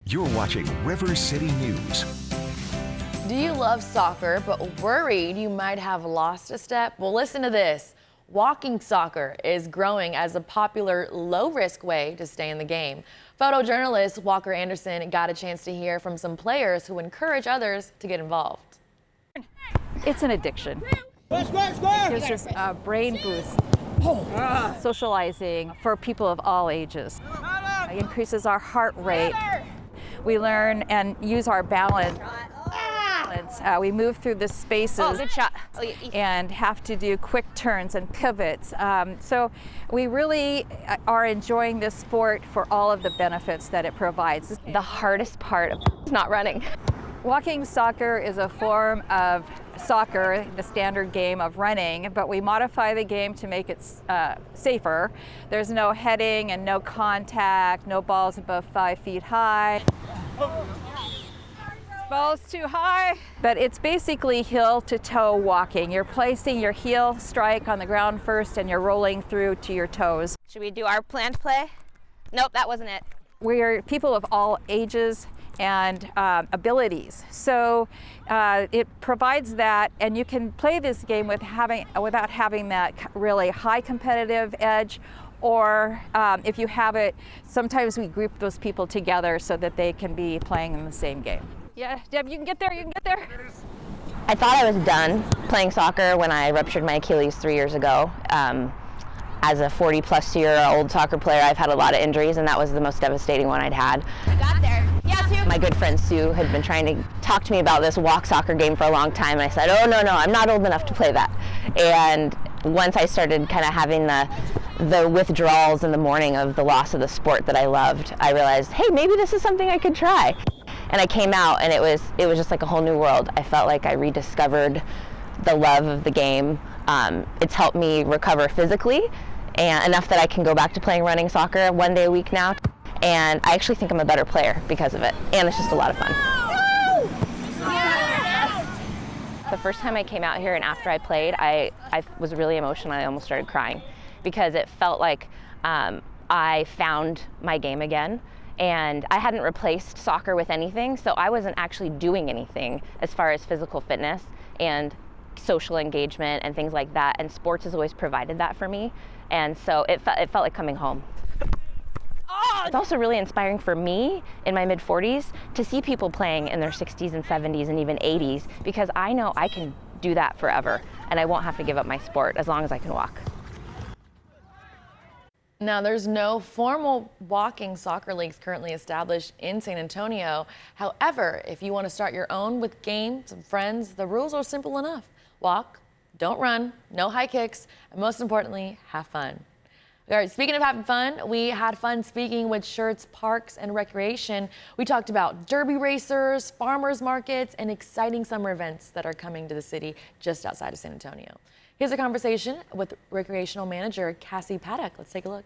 You're watching River City News. Do you love soccer but worried you might have lost a step? Well, listen to this. Walking soccer is growing as a popular low-risk way to stay in the game. Photojournalist Walker Anderson got a chance to hear from some players who encourage others to get involved. It's an addiction. It gives us a brain boost. Socializing for people of all ages. It increases our heart rate. We learn and use our balance. We move through the spaces and have to do quick turns and pivots. So we really are enjoying this sport for all of the benefits that it provides. The hardest part is not running. Walking soccer is a form of soccer, the standard game of running, but we modify the game to make it safer. There's no heading and no contact, no balls above 5 feet high. Ball's too high. But it's basically heel to toe walking. You're placing your heel strike on the ground first and you're rolling through to your toes. Should we do our planned play? Nope, that wasn't it. We're people of all ages and abilities. So it provides that, and you can play this game without having that really high competitive edge, or if you have it, sometimes we group those people together so that they can be playing in the same game. Yeah, Deb, you can get there, you can get there. I thought I was done playing soccer when I ruptured my Achilles 3 years ago. As a 40-plus-year-old soccer player, I've had a lot of injuries, and that was the most devastating one I'd had. You got there. Yeah, Sue. My good friend Sue had been trying to talk to me about this walk soccer game for a long time, and I said, oh, no, I'm not old enough to play that. And once I started kind of having the withdrawals in the morning of the loss of the sport that I loved, I realized, hey, maybe this is something I could try. And I came out, and it was just like a whole new world. I felt like I rediscovered the love of the game. It's helped me recover physically, and enough that I can go back to playing running soccer 1 day a week now. And I actually think I'm a better player because of it. And it's just a lot of fun. The first time I came out here and after I played, I was really emotional. I almost started crying because it felt like I found my game again. And I hadn't replaced soccer with anything, so I wasn't actually doing anything as far as physical fitness and social engagement and things like that. And sports has always provided that for me. And so it felt like coming home. It's also really inspiring for me in my mid-40s to see people playing in their 60s and 70s and even 80s, because I know I can do that forever and I won't have to give up my sport as long as I can walk. Now, there's no formal walking soccer leagues currently established in San Antonio. However, if you want to start your own with games and friends, the rules are simple enough. Walk, don't run, no high kicks, and most importantly, have fun. All right, speaking of having fun, we had fun speaking with Schertz Parks and Recreation. We talked about derby racers, farmers markets, and exciting summer events that are coming to the city just outside of San Antonio. Here's a conversation with recreational manager Cassie Paddock. Let's take a look.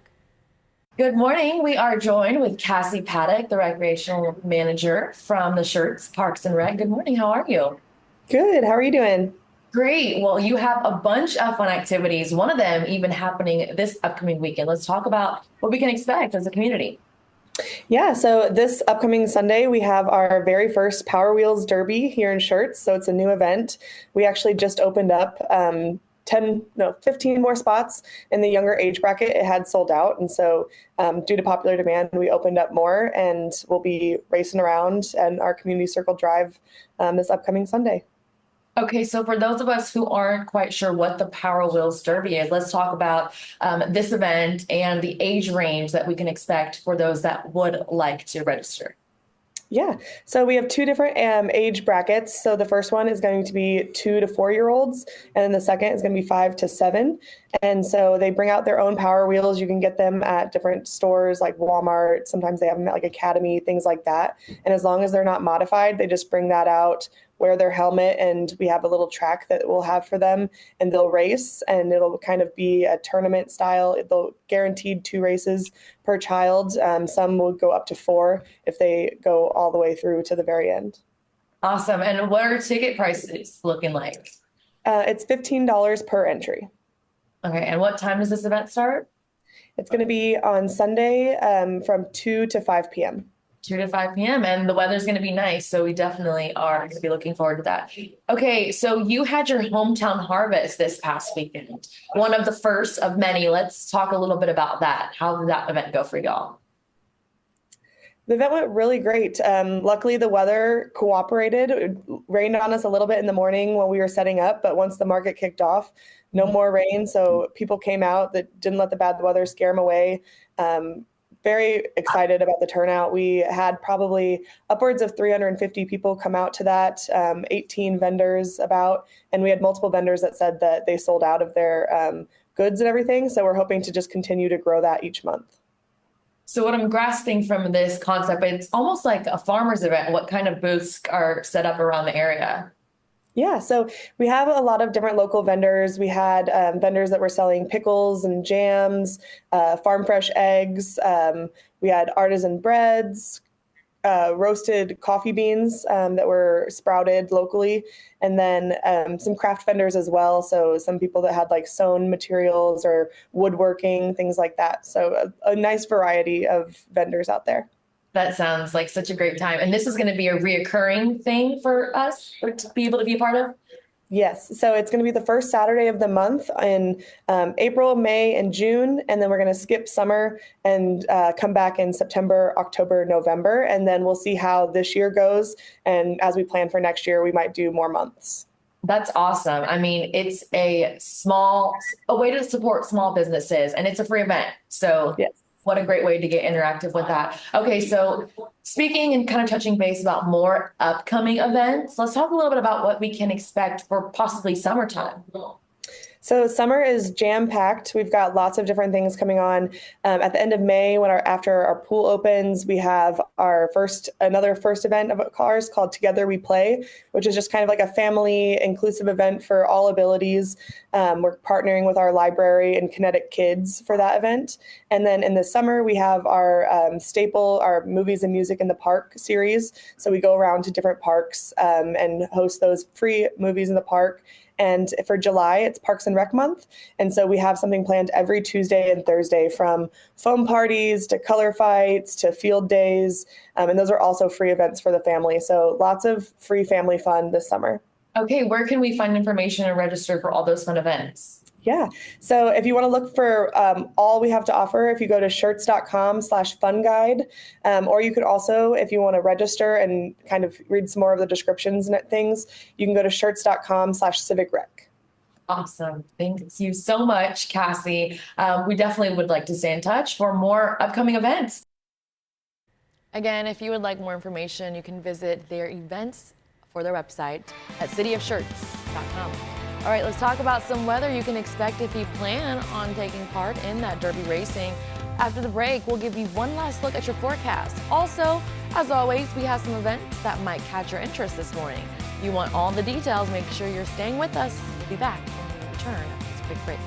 Good morning. We are joined with Cassie Paddock, the recreational manager from the Schertz Parks and Rec. Good morning. How are you? Good. How are you doing? Great. Well, you have a bunch of fun activities, one of them even happening this upcoming weekend. Let's talk about what we can expect as a community. Yeah, so this upcoming Sunday, we have our very first Power Wheels Derby here in Schertz. So it's a new event. We actually just opened up 15 more spots in the younger age bracket. It had sold out. And so due to popular demand, we opened up more, and we'll be racing around in our community circle drive this upcoming Sunday. Okay, so for those of us who aren't quite sure what the Power Wheels Derby is, let's talk about this event and the age range that we can expect for those that would like to register. Yeah, so we have two different age brackets. So the first one is going to be 2 to 4 year olds, and then the second is going to be 5 to 7. And so they bring out their own Power Wheels. You can get them at different stores like Walmart. Sometimes they have them at like Academy, things like that. And as long as they're not modified, they just bring that out, wear their helmet, and we have a little track that we'll have for them, and they'll race, and it'll kind of be a tournament style. They'll guaranteed 2 races per child. Some will go up to 4 if they go all the way through to the very end. Awesome. And what are ticket prices looking like? It's $15 per entry. Okay. And what time does this event start? It's going to be on Sunday from 2 to 5 p.m. 2 to 5 p.m. and the weather's going to be nice. So we definitely are going to be looking forward to that. Okay, so you had your hometown harvest this past weekend, one of the first of many. Let's talk a little bit about that. How did that event go for y'all? The event went really great. Luckily, the weather cooperated. It rained on us a little bit in the morning when we were setting up, but once the market kicked off, no more rain. So people came out that didn't let the bad weather scare them away. Very excited about the turnout. We had probably upwards of 350 people come out to that, 18 vendors about, and we had multiple vendors that said that they sold out of their goods and everything. So we're hoping to just continue to grow that each month. So what I'm grasping from this concept, it's almost like a farmer's event. What kind of booths are set up around the area? Yeah, so we have a lot of different local vendors. We had vendors that were selling pickles and jams, farm fresh eggs. We had artisan breads, roasted coffee beans that were sprouted locally, and then some craft vendors as well. So some people that had like sewn materials or woodworking, things like that. So a nice variety of vendors out there. That sounds like such a great time. And this is going to be a reoccurring thing for us to be able to be a part of? Yes. So it's going to be the first Saturday of the month in April, May, and June. And then we're going to skip summer and come back in September, October, November. And then we'll see how this year goes. And as we plan for next year, we might do more months. That's awesome. I mean, it's a way to support small businesses, and it's a free event. So yes. What a great way to get interactive with that. Okay, so speaking and kind of touching base about more upcoming events, let's talk a little bit about what we can expect for possibly summertime. So summer is jam-packed. We've got lots of different things coming on. At the end of May, after our pool opens, we have another first event of ours called Together We Play, which is just kind of like a family inclusive event for all abilities. We're partnering with our library and Kinetic Kids for that event. And then in the summer, we have our our Movies and Music in the Park series. So we go around to different parks and host those free movies in the park. And for July, it's Parks and Rec Month. And so we have something planned every Tuesday and Thursday, from foam parties to color fights to field days. And those are also free events for the family. So lots of free family fun this summer. Okay, where can we find information and register for all those fun events? Yeah. So if you want to look for all we have to offer, if you go to schertz.com/fun guide, or you could also, if you want to register and kind of read some more of the descriptions and things, you can go to schertz.com/civic rec. Awesome. Thank you so much, Cassie. We definitely would like to stay in touch for more upcoming events. Again, if you would like more information, you can visit their events for their website at cityofschertz.com. All right, let's talk about some weather you can expect if you plan on taking part in that derby racing. After the break, we'll give you one last look at your forecast. Also, as always, we have some events that might catch your interest this morning. If you want all the details, make sure you're staying with us. We'll be back when we return after this quick break.